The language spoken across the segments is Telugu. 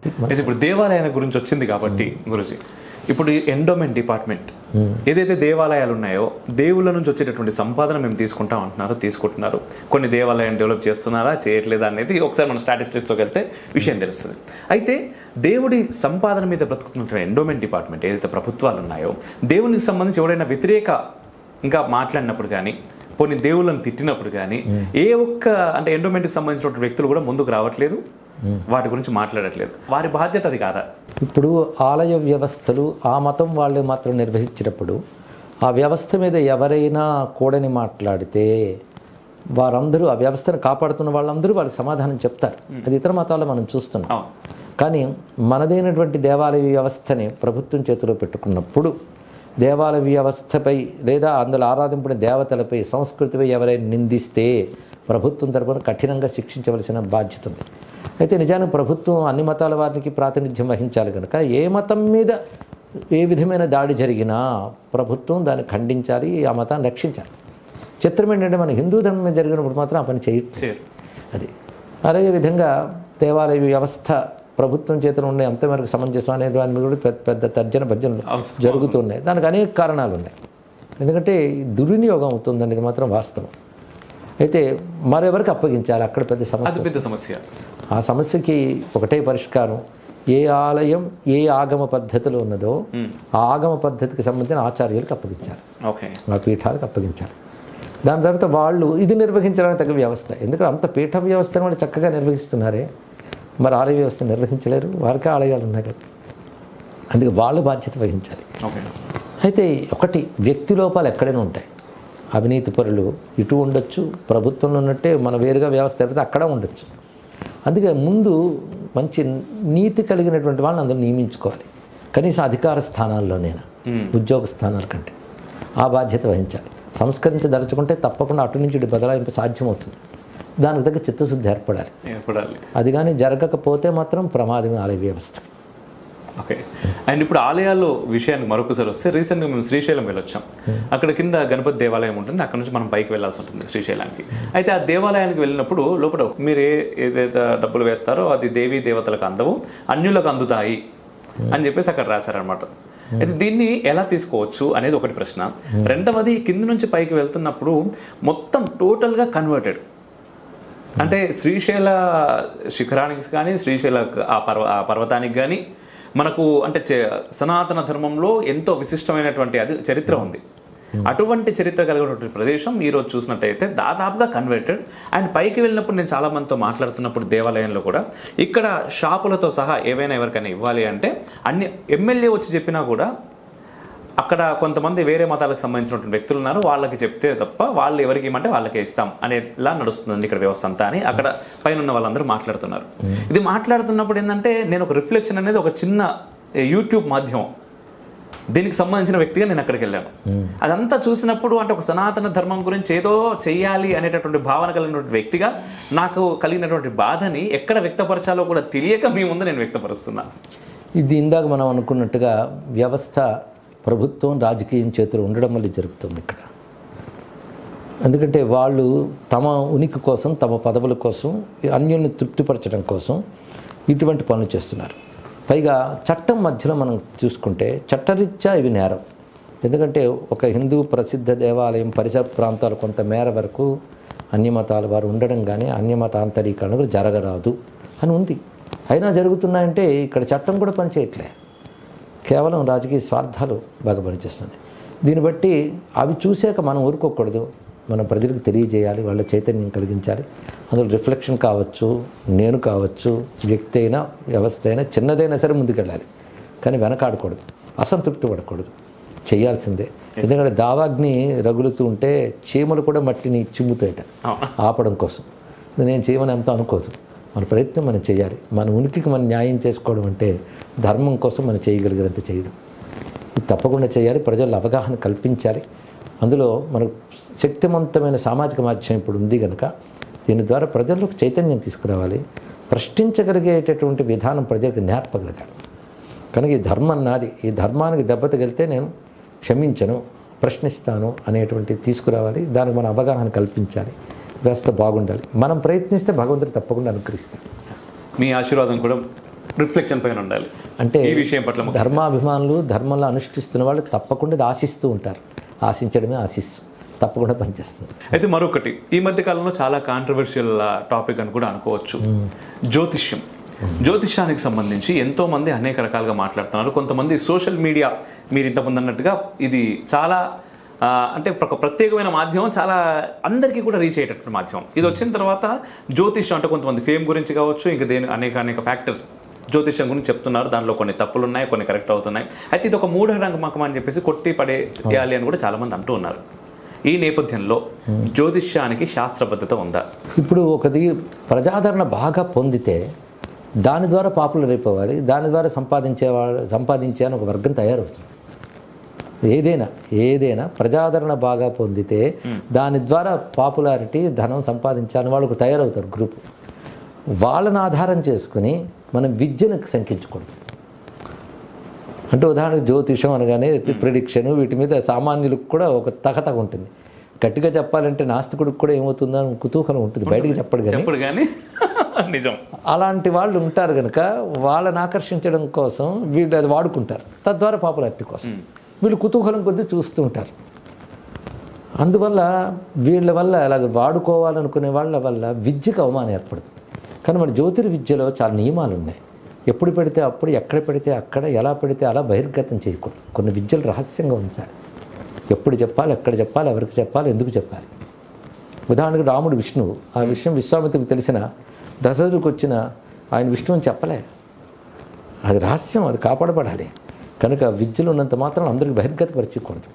అయితే ఇప్పుడు దేవాలయాల గురించి వచ్చింది కాబట్టి గురుజీ, ఇప్పుడు ఎండోమెంట్ డిపార్ట్మెంట్ ఏదైతే దేవాలయాలు ఉన్నాయో దేవుళ్ళ నుంచి వచ్చేటటువంటి సంపాదన మేము తీసుకుంటాం అంటున్నారు, తీసుకుంటున్నారు. కొన్ని దేవాలయాన్ని డెవలప్ చేస్తున్నారా చేయట్లేదా అనేది ఒకసారి మనం స్టాటిస్టిక్స్లోకి వెళ్తే విషయం తెలుస్తుంది. అయితే దేవుడి సంపాదన మీద బ్రతుకుతున్నటువంటి ఎండోమెంట్ డిపార్ట్మెంట్ ఏదైతే ప్రభుత్వాలు ఉన్నాయో, దేవునికి సంబంధించి ఎవడైనా వ్యతిరేక ఇంకా మాట్లాడినప్పుడు కానీ, కొన్ని దేవుళ్ళని తిట్టినప్పుడు కానీ ఏ ఒక్క అంటే ఎండోమెంట్కి సంబంధించిన వ్యక్తులు కూడా ముందుకు రావట్లేదు, వాటి గురించి మాట్లాడట్లేదు. వారి బాధ్యత అది కాదా? ఇప్పుడు ఆలయ వ్యవస్థలు ఆ మతం వాళ్ళు మాత్రం నిర్వహించినప్పుడు ఆ వ్యవస్థ మీద ఎవరైనా కూడని మాట్లాడితే వారందరూ ఆ వ్యవస్థను కాపాడుతున్న వాళ్ళందరూ వాళ్ళకి సమాధానం చెప్తారు. అది ఇతర మతాల్లో మనం చూస్తున్నాం. కానీ మనదైనటువంటి దేవాలయ వ్యవస్థని ప్రభుత్వం చేతిలో పెట్టుకున్నప్పుడు దేవాలయ వ్యవస్థపై లేదా అందులో ఆరాధింపడిన దేవతలపై సంస్కృతిపై ఎవరైనా నిందిస్తే ప్రభుత్వం తరపున కఠినంగా శిక్షించవలసిన బాధ్యత ఉంది. అయితే నిజానికి ప్రభుత్వం అన్ని మతాల వారికి ప్రాతినిధ్యం వహించాలి కనుక ఏ మతం మీద ఏ విధమైన దాడి జరిగినా ప్రభుత్వం దాన్ని ఖండించాలి, ఆ మతాన్ని రక్షించాలి. చిత్రం ఏంటంటే మన హిందూ ధర్మం మీద జరిగినప్పుడు మాత్రం ఆ పని చేయరు. అది అలాగే విధంగా దేవాలయ వ్యవస్థ ప్రభుత్వం చేతులు ఉండే అంతవరకు సమంజసం అనే దాని మీద కూడా పెద్ద తర్జన భర్జనలు జరుగుతున్నాయి. దానికి అనేక కారణాలు ఉన్నాయి. ఎందుకంటే దుర్వినియోగం అవుతుందనేది మాత్రం వాస్తవం. అయితే మరెవరికి అప్పగించాలి, అక్కడ పెద్ద సమస్య. ఆ సమస్యకి ఒకటే పరిష్కారం, ఏ ఆలయం ఏ ఆగమ పద్ధతిలో ఉన్నదో ఆ ఆగమ పద్ధతికి సంబంధించిన ఆచార్యులకు అప్పగించాలి, ఆ పీఠాలకు అప్పగించాలి. దాని తర్వాత వాళ్ళు ఇది నిర్వహించడానికి తగ్గ వ్యవస్థ. ఎందుకంటే అంత పీఠ వ్యవస్థను వాళ్ళు చక్కగా నిర్వహిస్తున్నారే, మరి ఆలయ వ్యవస్థ నిర్వహించలేరు, వారికే ఆలయాలు ఉన్నాయి కదా. అందుకే వాళ్ళు బాధ్యత వహించాలి. అయితే ఒకటి, వ్యక్తి లోపాలు ఎక్కడైనా ఉంటాయి. అవినీతి పరులు ఇటు ఉండొచ్చు, ప్రభుత్వంలో ఉన్నట్టే మన వేరుగా వ్యవస్థ ఏర్పడితే అక్కడ ఉండొచ్చు. అందుకే ముందు మంచి నీతి కలిగినటువంటి వాళ్ళని అందరూ నియమించుకోవాలి, కనీసం అధికార స్థానాల్లోనైనా, ఉద్యోగ స్థానాల కంటే ఆ బాధ్యత వహించాలి. సంస్కరించదలుచుకుంటే తప్పకుండా అటు నుంచి బదలాయింపు సాధ్యమవుతుంది. దానికి తగ్గ చిత్తశుద్ధి ఏర్పడాలి. అది కానీ జరగకపోతే మాత్రం ప్రమాదమే ఆలయ వ్యవస్థ. ఓకే. అండ్ ఇప్పుడు ఆలయాల్లో విషయానికి మరొకసారి వస్తే, రీసెంట్గా మేము శ్రీశైలం వెళ్ళొచ్చాం. అక్కడ కింద గణపతి దేవాలయం ఉంటుంది, అక్కడ నుంచి మనం పైకి వెళ్ళాల్సి ఉంటుంది శ్రీశైలానికి. అయితే ఆ దేవాలయానికి వెళ్ళినప్పుడు లోపల మీరు ఏదైతే డబ్బులు వేస్తారో అది దేవీ దేవతలకు అందవు, అన్యులకు అందుతాయి అని చెప్పేసి అక్కడ రాశారనమాట. అయితే దీన్ని ఎలా తీసుకోవచ్చు అనేది ఒకటి ప్రశ్న. రెండవది, కింద నుంచి పైకి వెళ్తున్నప్పుడు మొత్తం టోటల్గా కన్వర్టెడ్. అంటే శ్రీశైల శిఖరానికి కానీ, శ్రీశైల ఆ పర్వతానికి కానీ మనకు అంటే సనాతన ధర్మంలో ఎంతో విశిష్టమైనటువంటి అది చరిత్ర ఉంది. అటువంటి చరిత్ర కలిగినటువంటి ప్రదేశం ఈరోజు చూసినట్టయితే దాదాపుగా కన్వర్టెడ్. అండ్ పైకి వెళ్ళినప్పుడు నేను చాలా మందితో మాట్లాడుతున్నప్పుడు దేవాలయంలో కూడా ఇక్కడ షాపులతో సహా ఏవైనా ఎవరికైనా ఇవ్వాలి అంటే అన్ని ఎమ్మెల్యే వచ్చి చెప్పినా కూడా అక్కడ కొంతమంది వేరే మతాలకు సంబంధించినటువంటి వ్యక్తులు ఉన్నారు, వాళ్ళకి చెప్తే తప్ప వాళ్ళు ఎవరికి ఇవ్వమంటే వాళ్ళకే ఇస్తాం అనేలా నడుస్తుంది ఇక్కడ వ్యవస్థ అంతా అని అక్కడ పైన ఉన్న వాళ్ళందరూ మాట్లాడుతున్నారు. ఇది మాట్లాడుతున్నప్పుడు ఏంటంటే నేను ఒక రిఫ్లెక్షన్ అనేది ఒక చిన్న యూట్యూబ్ మాధ్యమం దీనికి సంబంధించిన వ్యక్తిగా నేను అక్కడికి వెళ్ళాను. అదంతా చూసినప్పుడు అంటే ఒక సనాతన ధర్మం గురించి ఏదో చెయ్యాలి అనేటటువంటి భావన కలిగినటువంటి వ్యక్తిగా నాకు కలిగినటువంటి బాధని ఎక్కడ వ్యక్తపరచాలో కూడా తెలియక మీ ముందు నేను వ్యక్తపరుస్తున్నాను. ఇది ఇందాక మనం అనుకున్నట్టుగా వ్యవస్థ ప్రభుత్వం రాజకీయం చేతులు ఉండడం వల్ల జరుగుతుంది ఇక్కడ. ఎందుకంటే వాళ్ళు తమ ఉనికి కోసం, తమ పదవుల కోసం, అన్యుల్ని తృప్తిపరచడం కోసం ఇటువంటి పనులు చేస్తున్నారు. పైగా చట్టం మధ్యలో మనం చూసుకుంటే చట్టరీత్యా ఇవి నేరం. ఎందుకంటే ఒక హిందూ ప్రసిద్ధ దేవాలయం పరిసర ప్రాంతాలు కొంత మేర వరకు అన్యమతాల వారు ఉండడం కానీ అన్యమతాంతరీకరణ కూడా జరగరాదు అని ఉంది. అయినా జరుగుతున్నాయంటే ఇక్కడ చట్టం కూడా పనిచేయట్లే, కేవలం రాజకీయ స్వార్థాలు బాగా పనిచేస్తున్నాయి. దీన్ని బట్టి అవి చూశాక మనం ఊరుకోకూడదు, మన ప్రజలకు తెలియజేయాలి, వాళ్ళ చైతన్యం కలిగించాలి. అందులో రిఫ్లెక్షన్ కావచ్చు, నేను కావచ్చు, వ్యక్తి అయినా వ్యవస్థ అయినా చిన్నదైనా సరే ముందుకెళ్ళాలి, కానీ వెనకాడకూడదు, అసంతృప్తి పడకూడదు, చేయాల్సిందే. ఎందుకంటే దావాగ్ని రగులుతూ ఉంటే చీమలు కూడా మట్టిని చిమ్ముతాయట ఆపడం కోసం. నేను చేయమని అంతా అనుకోదు, మన ప్రయత్నం మనం చేయాలి. మన ఉనికికి మనం న్యాయం చేసుకోవడం అంటే ధర్మం కోసం మనం చేయగలిగినంత చేయడం, ఇది తప్పకుండా చేయాలి. ప్రజల్లో అవగాహన కల్పించాలి. అందులో మనకు శక్తివంతమైన సామాజిక మాధ్యమం ఇప్పుడు ఉంది కనుక దీని ద్వారా ప్రజల్లోకి చైతన్యం తీసుకురావాలి. ప్రశ్నించగలిగేటటువంటి విధానం ప్రజలకు నేర్పగలగాలి. కనుక ఈ ధర్మం నాది, ఈ ధర్మానికి దెబ్బ తగిలితే నేను క్షమించను, ప్రశ్నిస్తాను అనేటువంటి తీసుకురావాలి. దానికి మనం అవగాహన కల్పించాలి. వ్యవస్థ బాగుండాలి. మనం ప్రయత్నిస్తే భగవంతుడు తప్పకుండా అనుగ్రహిస్తాడు. మీ ఆశీర్వాదం కూడా రిఫ్లెక్షన్ పైన ఉండాలి అంటే ఈ విషయం పట్ల. ధర్మాభిమానులు ధర్మంలో అనుష్ఠిస్తున్న వాళ్ళు తప్పకుండా ఇది ఆశిస్తూ ఉంటారు. ఆశించడమే ఆశిస్తూ తప్పకుండా పనిచేస్తుంది. అయితే మరొకటి, ఈ మధ్య కాలంలో చాలా కాంట్రవర్షియల్ టాపిక్ అని కూడా అనుకోవచ్చు, జ్యోతిష్యం. జ్యోతిష్యానికి సంబంధించి ఎంతో మంది అనేక రకాలుగా మాట్లాడుతున్నారు. కొంతమంది సోషల్ మీడియా, మీరు ఇంతకుముందు అన్నట్టుగా ఇది చాలా అంటే ఒక ప్రత్యేకమైన మాధ్యమం, చాలా అందరికీ కూడా రీచ్ అయ్యేటటువంటి మాధ్యమం. ఇది వచ్చిన తర్వాత జ్యోతిష్యం అంటే కొంతమంది ఫేమ్ గురించి కావచ్చు, ఇంకా అనేక ఫ్యాక్టర్స్ జ్యోతిష్యం గురించి చెప్తున్నారు. దానిలో కొన్ని తప్పులు ఉన్నాయి, కొన్ని కరెక్ట్ అవుతున్నాయి. అయితే ఇది ఒక మూఢనమ్మకం అని చెప్పేసి కొట్టి పడేయాలి అని కూడా చాలా మంది అంటూ ఉన్నారు. ఈ నేపథ్యంలో జ్యోతిష్యానికి శాస్త్రబద్ధత ఉందా? ఇప్పుడు ఒకటి ప్రజాదరణ బాగా పొందితే దాని ద్వారా పాపులర్ అయిపోవాలి, దాని ద్వారా సంపాదించే అని ఒక వర్గం తయారవుతుంది. ఏదైనా ప్రజాదరణ బాగా పొందితే దాని ద్వారా పాపులారిటీ, ధనం సంపాదించాలని వాళ్ళకు తయారవుతారు గ్రూప్. వాళ్ళని ఆధారం చేసుకుని మనం విద్యను శంకించకూడదు. అంటే ఉదాహరణకు జ్యోతిషం అనగానే ప్రిడిక్షన్, వీటి మీద సామాన్యులకు కూడా ఒక తగతగ ఉంటుంది. గట్టిగా చెప్పాలంటే నాస్తికుడికి కూడా ఏమవుతుందని కుతూహలం ఉంటుంది, బయటికి చెప్పడు కానీ నిజం. అలాంటి వాళ్ళు ఉంటారు కనుక వాళ్ళని ఆకర్షించడం కోసం వీళ్ళు అది వాడుకుంటారు, తద్వారా పాపులారిటీ కోసం. వీళ్ళు కుతూహలం కొద్దీ చూస్తూ ఉంటారు. అందువల్ల వీళ్ళ వల్ల అలాగ వాడుకోవాలనుకునే వాళ్ళ వల్ల విద్యకు అవమానం ఏర్పడుతుంది. కానీ మన జ్యోతిర్విద్యలో చాలా నియమాలు ఉన్నాయి. ఎప్పుడు పెడితే అప్పుడు, ఎక్కడ పెడితే అక్కడ, ఎలా పెడితే అలా బహిర్గతం చేయకూడదు. కొన్ని విద్యలు రహస్యంగా ఉంచాలి. ఎప్పుడు చెప్పాలి, ఎక్కడ చెప్పాలి, ఎవరికి చెప్పాలి, ఎందుకు చెప్పాలి. ఉదాహరణకు రాముడు విష్ణువు, ఆ విషయం విశ్వామిత్రుడికి తెలిసిన దశరథుడికి వచ్చిన ఆయన విష్ణువుని చెప్పలే. అది రహస్యం, అది కాపాడబడాలి. కనుక విద్యలు ఉన్నంత మాత్రం అందరికి బహిర్గతపరచకూడదు.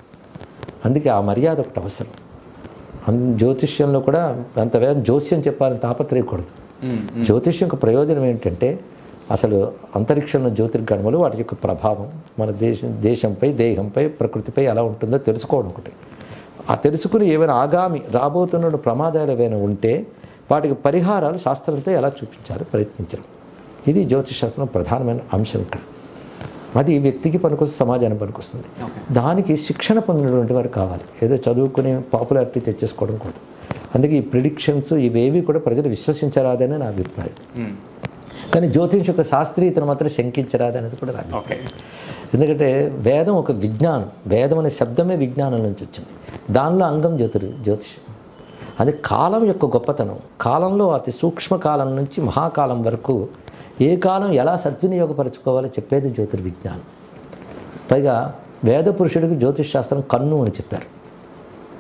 అందుకే ఆ మర్యాద ఒకటి అవసరం. జ్యోతిష్యంలో కూడా అంత జోస్యం చెప్పాలని తాపత్రయకూడదు. జ్యోతిష్యం యొక్క ప్రయోజనం ఏంటంటే అసలు అంతరిక్షంలో జ్యోతిర్గణములు, వాటి యొక్క ప్రభావం మన దేశంపై, దేహంపై, ప్రకృతిపై ఎలా ఉంటుందో తెలుసుకోవడం ఒకటి. ఆ తెలుసుకుని ఏమైనా ఆగామి రాబోతున్న ప్రమాదాలు ఏమైనా ఉంటే వాటికి పరిహారాలు శాస్త్రంతో ఎలా చూపించాలో ప్రయత్నించడం. ఇది జ్యోతిషశాస్త్రం ప్రధానమైన అంశం ఇక్కడ. అది వ్యక్తికి పనికొస్తుంది, సమాజానికి పనికొస్తుంది. దానికి శిక్షణ పొందినటువంటి వారు కావాలి. ఏదో చదువుకుని పాపులారిటీ తెచ్చేసుకోవడం కూడా. అందుకే ఈ ప్రిడిక్షన్స్ ఇవేవి కూడా ప్రజలు విశ్వసించరాదని నా అభిప్రాయం. కానీ జ్యోతిష్ యొక్క శాస్త్రీయతను మాత్రం శంకించరాదనేది కూడా రాదు. ఎందుకంటే వేదం ఒక విజ్ఞానం. వేదం అనే శబ్దమే విజ్ఞానం నుంచి వచ్చింది. దానిలో అంగం జ్యోతిషం. అది కాలం యొక్క గొప్పతనం. కాలంలో అతి సూక్ష్మ కాలం నుంచి మహాకాలం వరకు ఏ కాలం ఎలా సద్వినియోగపరచుకోవాలో చెప్పేది జ్యోతిర్విజ్ఞానం. పైగా వేద పురుషుడికి జ్యోతిష్ శాస్త్రం కన్ను అని చెప్పారు,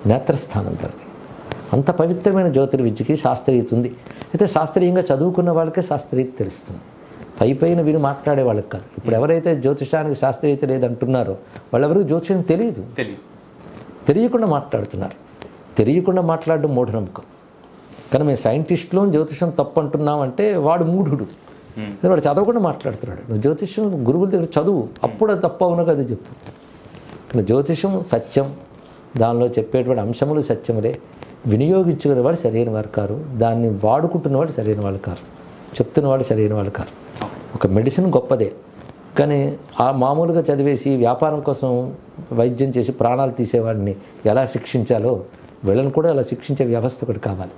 నేత్రస్థానం తరది. అంత పవిత్రమైన జ్యోతిర్విద్యకి శాస్త్రీయత ఉంది. అయితే శాస్త్రీయంగా చదువుకున్న వాళ్ళకే శాస్త్రీయత తెలుస్తుంది, పైన విని మాట్లాడే వాళ్ళకి కాదు. ఇప్పుడు ఎవరైతే జ్యోతిషానికి శాస్త్రీయత లేదంటున్నారో వాళ్ళెవరికి జ్యోతిషం తెలియకుండా మాట్లాడుతున్నారు. తెలియకుండా మాట్లాడడం మూఢనమ్మకం. కానీ మేము సైంటిస్టులో జ్యోతిషం తప్పు అంటున్నామంటే వాడు మూఢుడు. వాడు చదవకుండా మాట్లాడుతున్నాడు. నువ్వు జ్యోతిషం గురువుల దగ్గర చదువు, అప్పుడు అది తప్పు అవును కదా చెప్పు. కానీ జ్యోతిషం సత్యం, దానిలో చెప్పేటువంటి అంశములు సత్యములే. వినియోగించుకునేవాడు సరైన వారు కారు, దాన్ని వాడుకుంటున్నవాడు సరైన వాళ్ళు కారు, చెప్తున్నవాడు సరైన వాళ్ళు కారు. ఒక మెడిసిన్ గొప్పదే, కానీ ఆ మామూలుగా చదివేసి వ్యాపారం కోసం వైద్యం చేసి ప్రాణాలు తీసేవాడిని ఎలా శిక్షించాలో వీళ్ళని కూడా అలా శిక్షించే వ్యవస్థ ఒకటి కావాలి.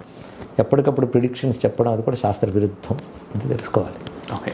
ఎప్పటికప్పుడు ప్రిడిక్షన్స్ చెప్పడం అది కూడా శాస్త్ర విరుద్ధం, అది తెలుసుకోవాలి. ఓకే.